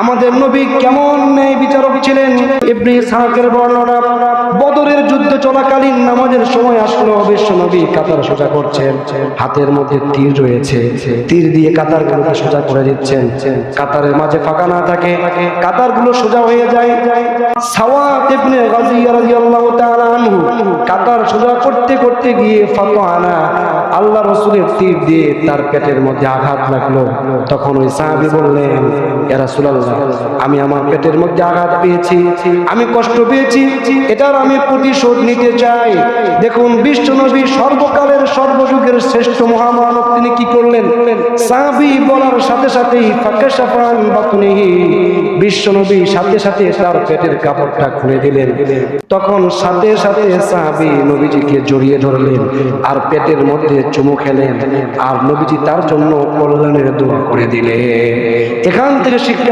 আমাদের নবী কেমন ন্যায় বিচারক ছিলেন। ইবনে ইসহাকের বর্ণনা, বদরের যুদ্ধ চলাকালীন নামাজের সময় আসলো, বিশ্ব নবী কাতার সোজা করছেন, হাতের মধ্যে তীর রয়েছে, তীর দিয়ে কাতারগুলোকে সোজা করে দিচ্ছেন। কাতারের মাঝে ফাঁকা না থাকে, কাতারগুলো সোজা হয়ে যায়। সাওয়াত ইবনে গাজিয়া রাদিয়াল্লাহু তাআলা আনহু কাতার সোজা করতে করতে গিয়ে ফাতানা, আল্লাহ রাসূলের তীর দিয়ে তার পেটের মধ্যে আঘাত লাগলো। তখন ওই সাহাবী বললেন, ইয়া রাসূলুল্লাহ, আমি আমার পেটের মধ্যে আঘাত পেয়েছি, আমি কষ্ট পেয়েছি, এটার আমি প্রতিশোধ নিতে চাই। দেখুন বিশ্ব নবী সর্বকালের সর্বযুগের শ্রেষ্ঠ মহামানব, তিনি কি করলেন? সাহাবী বলার সাথে সাথেই ফাকাশাফান বাতনিহি, বিশ্ব নবী সাথে সাথে তার পেটের কাপড়টা খুলে দিলেন। তখন সাথে সাথে সাহাবী নবীজিকে জড়িয়ে ধরলেন আর পেটের মধ্যে চুমু খেলেন, আর নবীজি তার জন্য কল্যাণের দোয়া করে দিলেন। এখান থেকে শিক্ষা